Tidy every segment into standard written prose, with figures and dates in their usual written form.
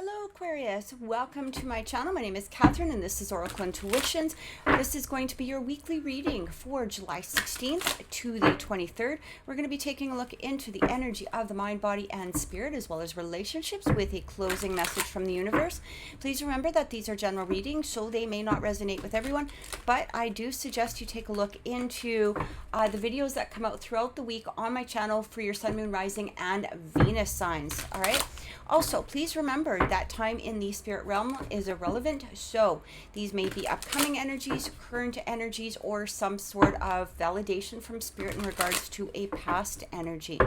Hello Aquarius, welcome to my channel. My name is Catherine and this is Oracle Intuitions. This is going to be your weekly reading for July 16th to the 23rd. We're going to be taking a look into the energy of the mind, body, and spirit, as well as relationships, with a closing message from the universe. Please remember that these are general readings, so they may not resonate with everyone, but I do suggest you take a look into the videos that come out throughout the week on my channel for your sun, moon, rising, and Venus signs. All right. Also, please remember that time in the spirit realm is irrelevant. So these may be upcoming energies, current energies, or some sort of validation from spirit in regards to a past energy.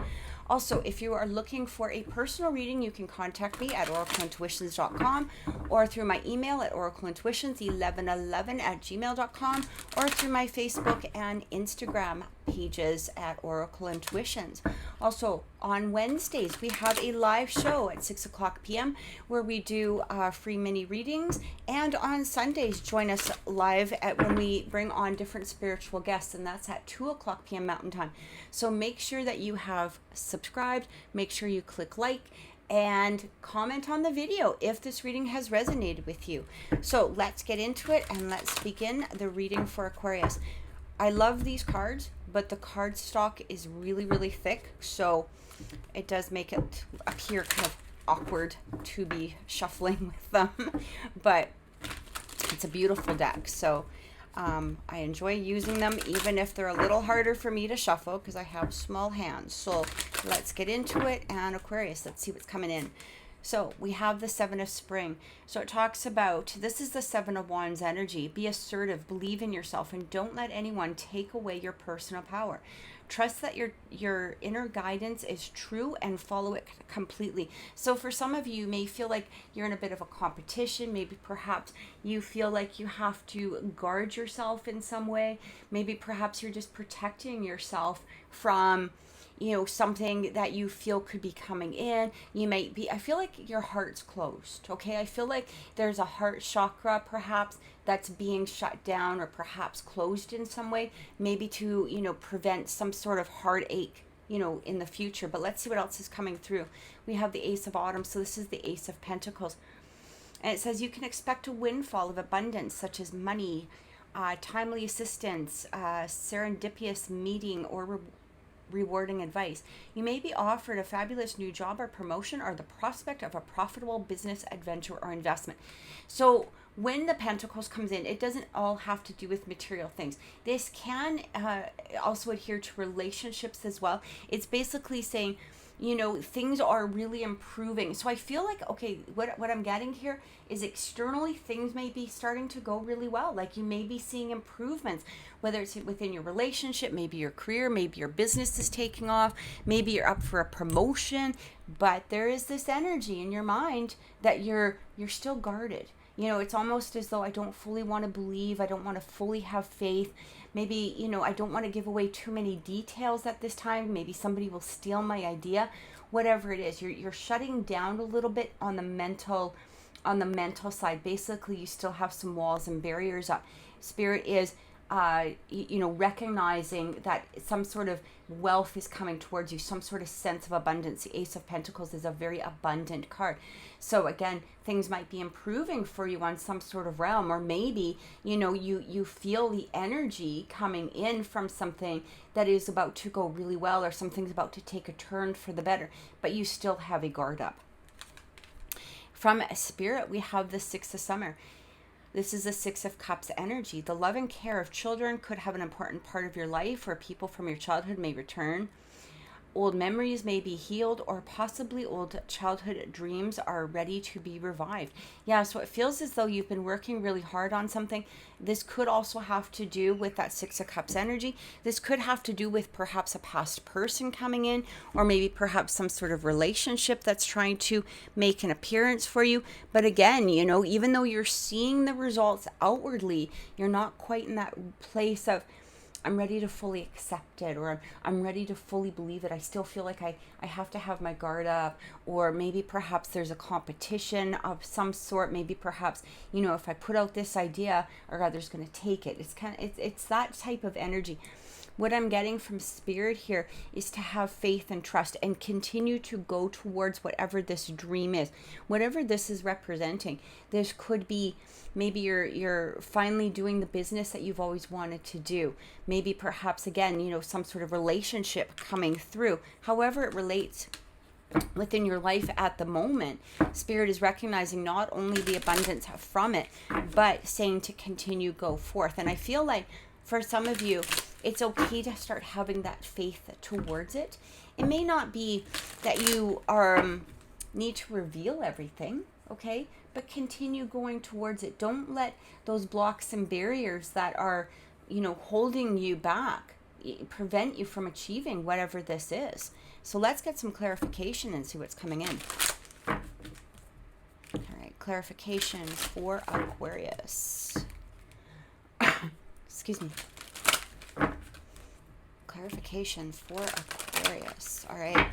Also, if you are looking for a personal reading, you can contact me at oracleintuitions.com or through my email at oracleintuitions1111@gmail.com or through my Facebook and Instagram pages at Oracle Intuitions. Also, on Wednesdays, we have a live show at 6 o'clock p.m. where we do free mini readings. And on Sundays, join us live when we bring on different spiritual guests, and that's at 2 o'clock p.m. Mountain Time. So make sure that you have subscribed, make sure you click like, and comment on the video if this reading has resonated with you. So let's get into it and let's begin the reading for Aquarius. I love these cards, but the card stock is really, really thick, so it does make it appear kind of awkward to be shuffling with them, but it's a beautiful deck. So I enjoy using them, even if they're a little harder for me to shuffle because I have small hands. So let's get into it. And Aquarius, let's see what's coming in. So we have the Seven of Spring. So it talks about, this is the Seven of Wands energy. Be assertive, believe in yourself, and don't let anyone take away your personal power. Trust that your inner guidance is true and follow it completely. So for some of you, you may feel like you're in a bit of a competition. Maybe perhaps you feel like you have to guard yourself in some way. Maybe perhaps you're just protecting yourself from something that you feel could be coming in. You might be, I feel like your heart's closed, okay? I feel like there's a heart chakra perhaps that's being shut down or perhaps closed in some way, maybe to, prevent some sort of heartache, in the future. But let's see what else is coming through. We have the Ace of Autumn, so this is the Ace of Pentacles. And it says you can expect a windfall of abundance, such as money, timely assistance, serendipitous meeting, or rewarding advice. You may be offered a fabulous new job or promotion, or the prospect of a profitable business adventure or investment. So when the Pentacles comes in, it doesn't all have to do with material things. This can also adhere to relationships as well. It's basically saying, things are really improving. So I feel like, okay, what I'm getting here is externally things may be starting to go really well. Like you may be seeing improvements, whether it's within your relationship, maybe your career, maybe your business is taking off, maybe you're up for a promotion, but there is this energy in your mind that you're still guarded. It's almost as though I don't fully want to believe, I don't want to fully have faith. Maybe, I don't want to give away too many details at this time. Maybe somebody will steal my idea. Whatever it is, you're shutting down a little bit on the mental side. Basically, you still have some walls and barriers up. Spirit is recognizing that some sort of wealth is coming towards you, some sort of sense of abundance. The Ace of Pentacles is a very abundant card. So again, things might be improving for you on some sort of realm, or maybe, you feel the energy coming in from something that is about to go really well, or something's about to take a turn for the better, but you still have a guard up. From Spirit, we have the Six of Summer. This is the Six of Cups energy. The love and care of children could have an important part of your life, or people from your childhood may return. Old memories may be healed, or possibly old childhood dreams are ready to be revived. Yeah, so it feels as though you've been working really hard on something. This could also have to do with that Six of Cups energy. This could have to do with perhaps a past person coming in, or maybe perhaps some sort of relationship that's trying to make an appearance for you. But again, even though you're seeing the results outwardly, you're not quite in that place of, I'm ready to fully accept it, or I'm ready to fully believe it. I still feel like I have to have my guard up, or maybe perhaps there's a competition of some sort. Maybe perhaps, if I put out this idea, are others going to take it? It's that type of energy. What I'm getting from Spirit here is to have faith and trust and continue to go towards whatever this dream is, whatever this is representing. This could be maybe you're finally doing the business that you've always wanted to do. Maybe perhaps, again, you know, some sort of relationship coming through. However it relates within your life at the moment, Spirit is recognizing not only the abundance from it, but saying to continue, go forth. And I feel like for some of you, it's okay to start having that faith towards it. It may not be that you need to reveal everything, okay? But continue going towards it. Don't let those blocks and barriers that are, you know, holding you back prevent you from achieving whatever this is. So let's get some clarification and see what's coming in. All right, clarification for Aquarius. Excuse me. Clarification for Aquarius. All right.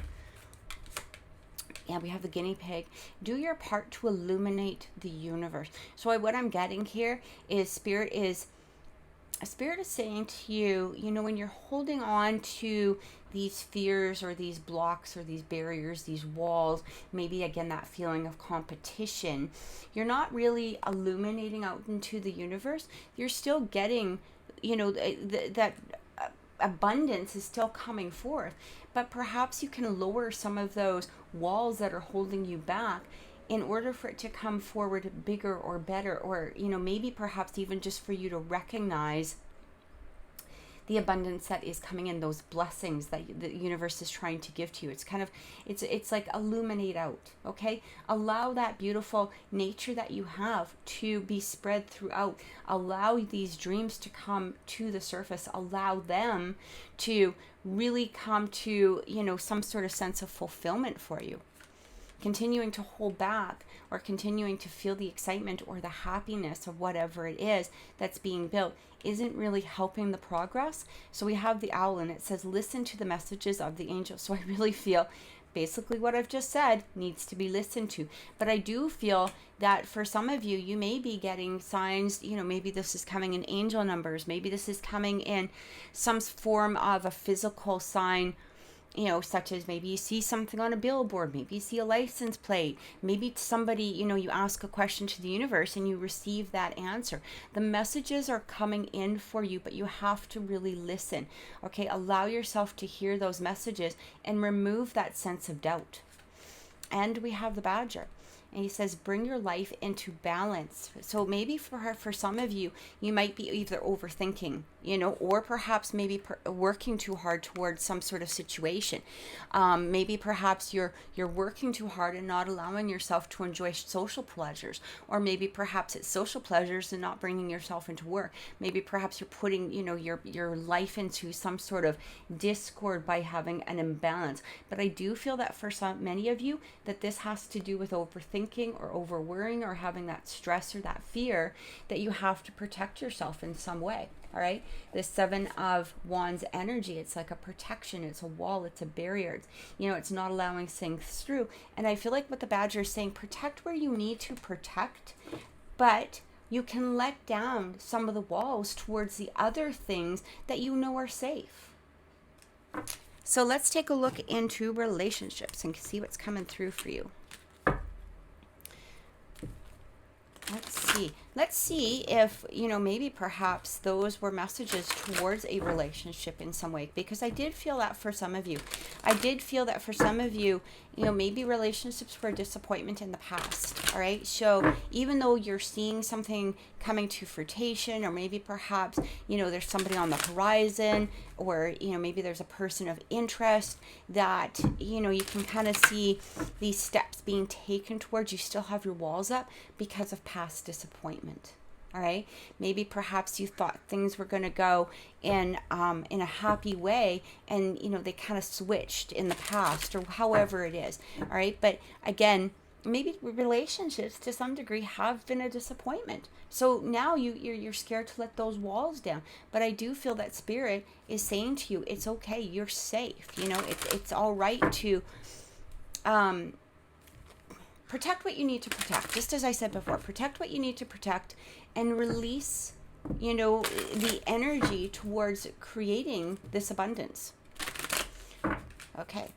Yeah, we have the guinea pig. Do your part to illuminate the universe. So what I'm getting here is Spirit is saying to you, you know, when you're holding on to these fears or these blocks or these barriers, these walls, maybe again that feeling of competition, you're not really illuminating out into the universe. You're still getting, you know, that abundance is still coming forth, but perhaps you can lower some of those walls that are holding you back in order for it to come forward bigger or better, or, you know, maybe perhaps even just for you to recognize the abundance that is coming in, those blessings that the universe is trying to give to you. It's kind of, it's like illuminate out, okay? Allow that beautiful nature that you have to be spread throughout. Allow these dreams to come to the surface. Allow them to really come to, you know, some sort of sense of fulfillment for you. Continuing to hold back or continuing to feel the excitement or the happiness of whatever it is that's being built isn't really helping the progress. So we have the owl and it says, listen to the messages of the angels. So I really feel basically what I've just said needs to be listened to. But I do feel that for some of you, you may be getting signs, you know, maybe this is coming in angel numbers. Maybe this is coming in some form of a physical sign, you know, such as maybe you see something on a billboard, maybe you see a license plate, maybe somebody, you know, you ask a question to the universe and you receive that answer. The messages are coming in for you, but you have to really listen, okay? Allow yourself to hear those messages and remove that sense of doubt. And we have the badger. And he says, bring your life into balance. So maybe for some of you, you might be either overthinking, you know, or perhaps maybe working too hard towards some sort of situation. Maybe perhaps you're working too hard and not allowing yourself to enjoy social pleasures. Or maybe perhaps it's social pleasures and not bringing yourself into work. Maybe perhaps you're putting, you know, your life into some sort of discord by having an imbalance. But I do feel that for many of you, that this has to do with overthinking or over worrying or having that stress or that fear that you have to protect yourself in some way. All right, the Seven of Wands energy, it's like a protection, it's a wall, it's a barrier, it's, you know, it's not allowing things through. And I feel like what the badger is saying, protect where you need to protect, but you can let down some of the walls towards the other things that you know are safe. So let's take a look into relationships and see what's coming through for you. Let's see if, you know, maybe perhaps those were messages towards a relationship in some way, because I did feel that for some of you. I did feel that for some of you, you know, maybe relationships were a disappointment in the past, all right? So even though you're seeing something coming to fruition, or maybe perhaps, you know, there's somebody on the horizon, or, you know, maybe there's a person of interest that, you know, you can kind of see these steps being taken towards, you still have your walls up because of past disappointment. All right, maybe perhaps you thought things were going to go in a happy way, and, you know, they kind of switched in the past, or however it is. All right, but again, maybe relationships to some degree have been a disappointment. So now you're scared to let those walls down. But I do feel that Spirit is saying to you, it's okay, you're safe. You know, it's all right to protect what you need to protect. Just as I said before, protect what you need to protect and release the energy towards creating this abundance. Okay.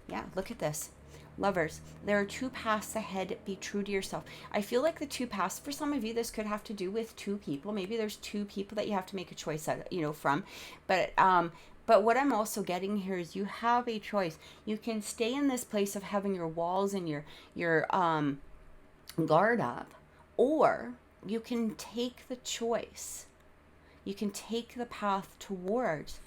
Yeah, look at this. Lovers, there are two paths ahead. Be true to yourself. I feel like the two paths, for some of you, this could have to do with two people. Maybe there's two people that you have to make a choice out, from. But what I'm also getting here is you have a choice. You can stay in this place of having your walls and your guard up, or you can take the choice. You can take the path towards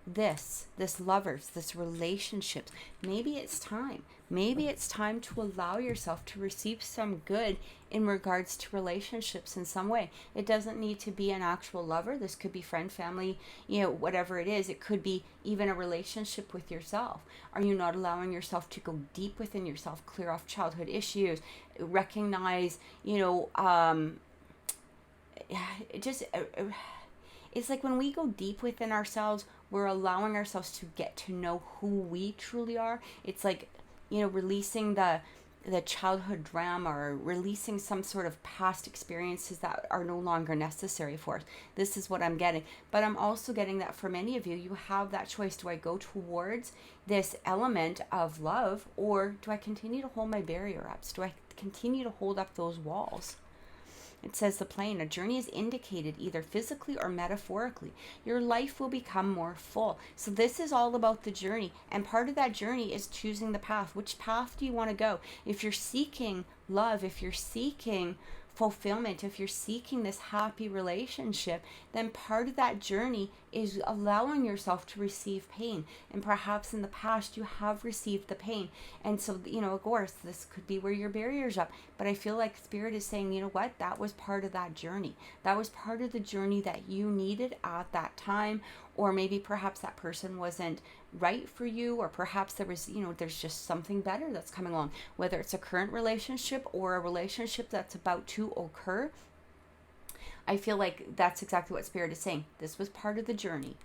this lovers, this relationships. Maybe it's time to allow yourself to receive some good in regards to relationships in some way. It doesn't need to be an actual lover. This could be friend, family, whatever it is. It could be even a relationship with yourself. Are you not allowing yourself to go deep within yourself, clear off childhood issues, recognize, it's like when we go deep within ourselves, we're allowing ourselves to get to know who we truly are. It's like, releasing the childhood drama, or releasing some sort of past experiences that are no longer necessary for us. This is what I'm getting. But I'm also getting that for many of you, you have that choice. Do I go towards this element of love, or do I continue to hold my barrier ups? Do I continue to hold up those walls? It says the plane, a journey is indicated either physically or metaphorically. Your life will become more full. So this is all about the journey. And part of that journey is choosing the path. Which path do you want to go? If you're seeking love, if you're seeking fulfillment, if you're seeking this happy relationship, then part of that journey is allowing yourself to receive pain. And perhaps in the past you have received the pain. And so, of course, this could be where your barrier's up. But I feel like Spirit is saying, you know what? That was part of that journey. That was part of the journey that you needed at that time. Or maybe perhaps that person wasn't right for you, or perhaps there was, there's just something better that's coming along, whether it's a current relationship or a relationship that's about to occur. I feel like that's exactly what Spirit is saying. This was part of the journey.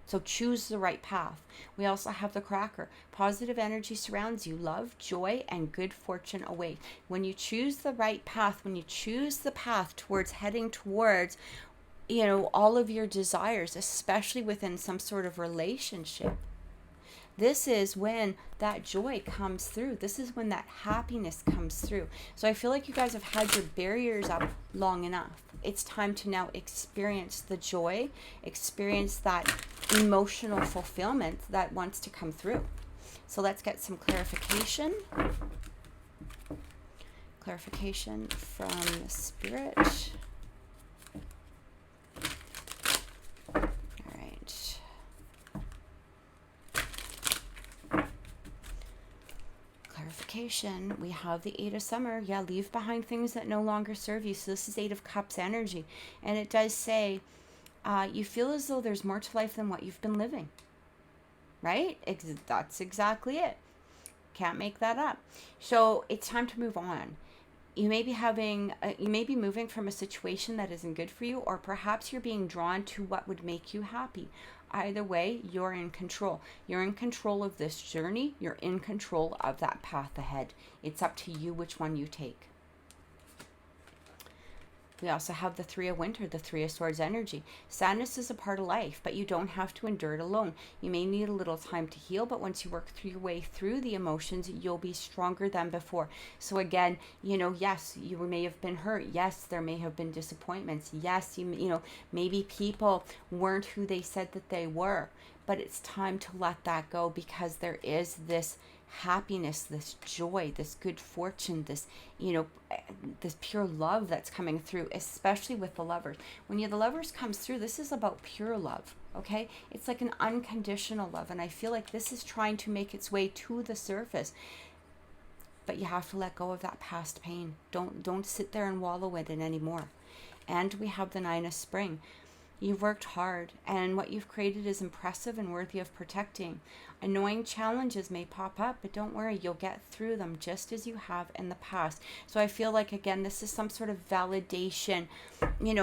So choose the right path. We also have the Cracker. Positive energy surrounds you. Love, joy, and good fortune await. When you choose the right path, when you choose the path towards heading towards all of your desires, especially within some sort of relationship, this is when that joy comes through. This is when that happiness comes through. So I feel like you guys have had your barriers up long enough. It's time to now experience the joy, experience that emotional fulfillment that wants to come through. So let's get some clarification. Clarification from Spirit. We have the Eight of Summer. Yeah, leave behind things that no longer serve you. So this is Eight of Cups energy. And it does say, you feel as though there's more to life than what you've been living. Right? That's exactly it. Can't make that up. So it's time to move on. You may be moving from a situation that isn't good for you, or perhaps you're being drawn to what would make you happy. Either way, you're in control. You're in control of this journey. You're in control of that path ahead. It's up to you which one you take. We also have the Three of Winter, the Three of Swords energy. Sadness is a part of life, but you don't have to endure it alone. You may need a little time to heal, but once you work through your way through the emotions, you'll be stronger than before. So again, yes, you may have been hurt. Yes, there may have been disappointments. Yes, maybe people weren't who they said that they were, but it's time to let that go, because there is this happiness, this joy, this good fortune, this this pure love that's coming through, especially with the Lovers. When the Lovers comes through, this is about pure love. Okay, it's like an unconditional love, and I feel like this is trying to make its way to the surface. But you have to let go of that past pain. Don't sit there and wallow in it anymore. And we have the Nine of Spring. You've worked hard, and what you've created is impressive and worthy of protecting. Annoying challenges may pop up, but don't worry, you'll get through them just as you have in the past. So I feel like, again, this is some sort of validation,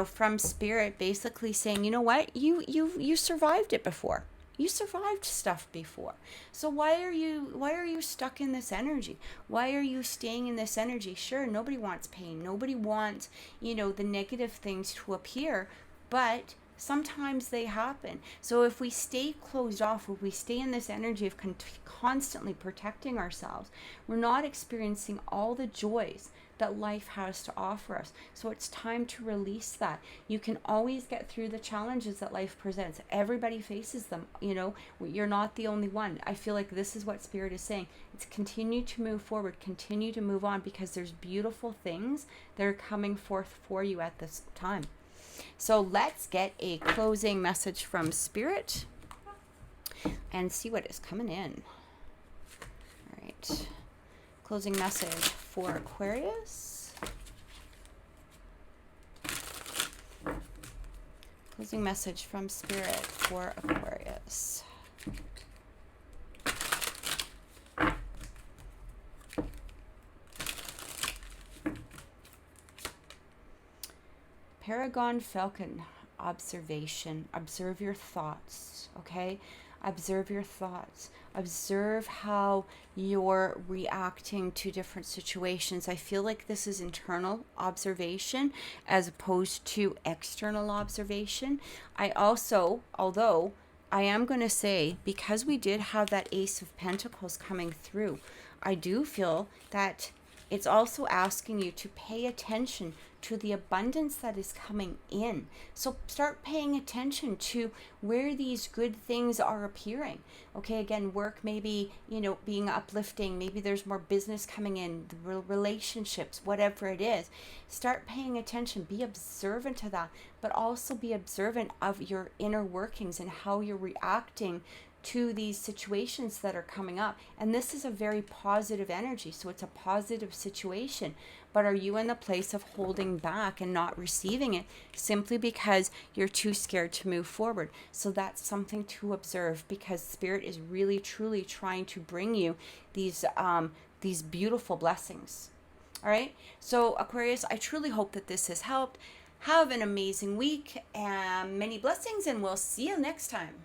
from Spirit, basically saying, you know what, you survived it before. You survived stuff before. So why are you stuck in this energy? Why are you staying in this energy? Sure, nobody wants pain. Nobody wants, the negative things to appear, but sometimes they happen. So if we stay closed off, if we stay in this energy of constantly protecting ourselves, we're not experiencing all the joys that life has to offer us. So it's time to release that. You can always get through the challenges that life presents. Everybody faces them. You're not the only one. I feel like this is what Spirit is saying. It's continue to move forward, continue to move on, because there's beautiful things that are coming forth for you at this time. So let's get a closing message from Spirit and see what is coming in. All right. Closing message for Aquarius. Closing message from Spirit for Aquarius. Paragon Falcon, observation. Observe your thoughts, okay? Observe your thoughts. Observe how you're reacting to different situations. I feel like this is internal observation as opposed to external observation. Although I am going to say, because we did have that Ace of Pentacles coming through, I do feel that it's also asking you to pay attention to the abundance that is coming in. So start paying attention to where these good things are appearing. Okay, again, work maybe, being uplifting. Maybe there's more business coming in, relationships, whatever it is. Start paying attention. Be observant to that, but also be observant of your inner workings and how you're reacting to these situations that are coming up. And this is a very positive energy, so it's a positive situation. But are you in the place of holding back and not receiving it simply because you're too scared to move forward? So that's something to observe, because Spirit is really truly trying to bring you these beautiful blessings. All right, so Aquarius, I truly hope that this has helped. Have an amazing week and many blessings, and we'll see you next time.